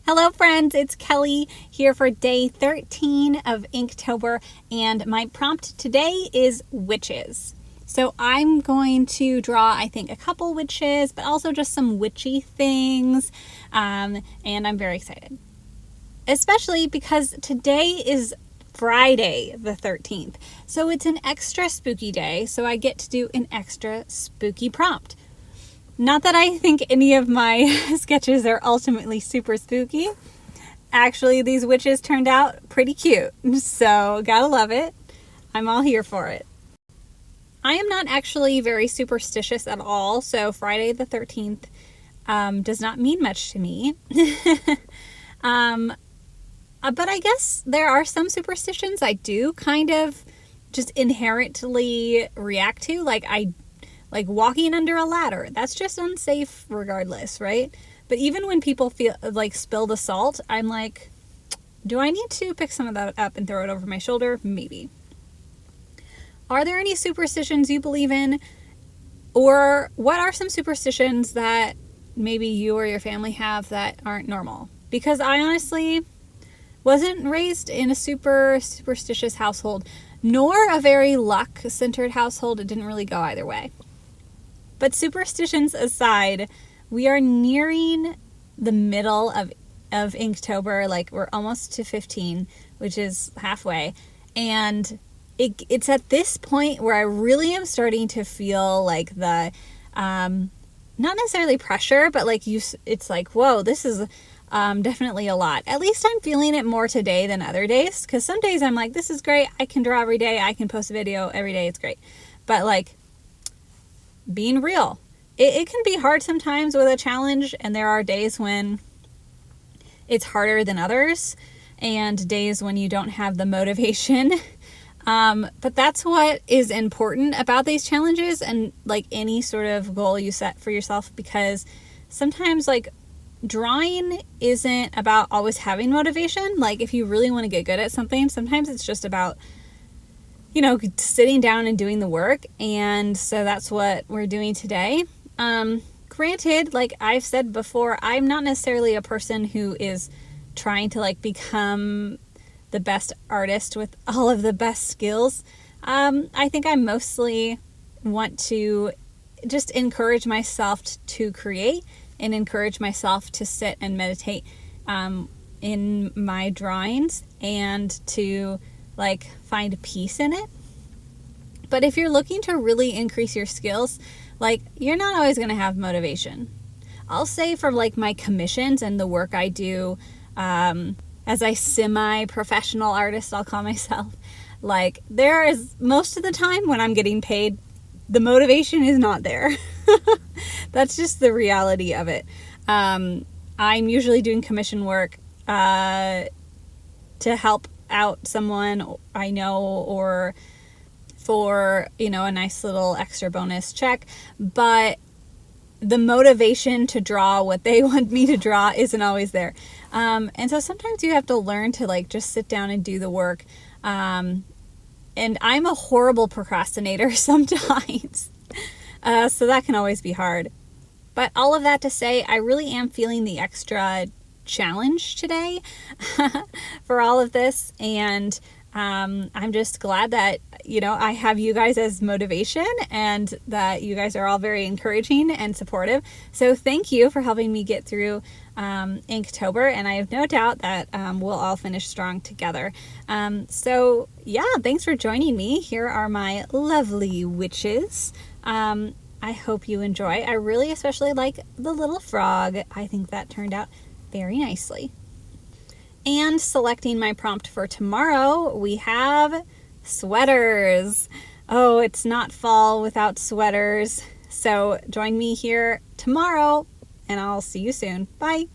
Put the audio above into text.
Hello friends, it's Kelly here for day 13 of Inktober, and my prompt today is witches. So I'm going to draw, I think, a couple witches, but also just some witchy things, and I'm very excited. Especially because today is Friday the 13th, so it's an extra spooky day, so I get to do an extra spooky prompt. Not that I think any of my sketches are ultimately super spooky. Actually, these witches turned out pretty cute, so gotta love it. I'm all here for it. I am not actually very superstitious at all, so Friday the 13th does not mean much to me. But I guess there are some superstitions I do kind of just inherently react to, like walking under a ladder. That's just unsafe regardless, right? But even when people feel like spill the salt, I'm like, do I need to pick some of that up and throw it over my shoulder? Maybe. Are there any superstitions you believe in? Or what are some superstitions that maybe you or your family have that aren't normal? Because I honestly wasn't raised in a super superstitious household, nor a very luck-centered household. It didn't really go either way. But superstitions aside, we are nearing the middle of Inktober. Like, we're almost to 15, which is halfway. And it's at this point where I really am starting to feel like the, not necessarily pressure, but like it's like, whoa, this is definitely a lot. At least I'm feeling it more today than other days. Because some days I'm like, this is great. I can draw every day. I can post a video every day. It's great. But like, being real, it can be hard sometimes with a challenge, and there are days when it's harder than others and days when you don't have the motivation. But that's what is important about these challenges and like any sort of goal you set for yourself, because sometimes like drawing isn't about always having motivation. Like, if you really want to get good at something, sometimes it's just about sitting down and doing the work. And so that's what we're doing today. Granted, like I've said before, I'm not necessarily a person who is trying to like become the best artist with all of the best skills. I think I mostly want to just encourage myself to create and encourage myself to sit and meditate in my drawings and to like find peace in it. But if you're looking to really increase your skills, like, you're not always going to have motivation. I'll say for like my commissions and the work I do as a semi-professional artist, I'll call myself, like, there is most of the time when I'm getting paid, the motivation is not there. That's just the reality of it. I'm usually doing commission work to help out someone I know, or for, a nice little extra bonus check. But the motivation to draw what they want me to draw isn't always there. And so sometimes you have to learn to like just sit down and do the work. And I'm a horrible procrastinator sometimes. So that can always be hard. But all of that to say, I really am feeling the extra challenge today for all of this, and I'm just glad that I have you guys as motivation, and that you guys are all very encouraging and supportive. So thank you for helping me get through Inktober, and I have no doubt that we'll all finish strong together. So yeah, thanks for joining me. Here are my lovely witches. I hope you enjoy. I really especially like the little frog. I think that turned out very nicely. And selecting my prompt for tomorrow, we have sweaters. Oh, it's not fall without sweaters. So join me here tomorrow, and I'll see you soon. Bye.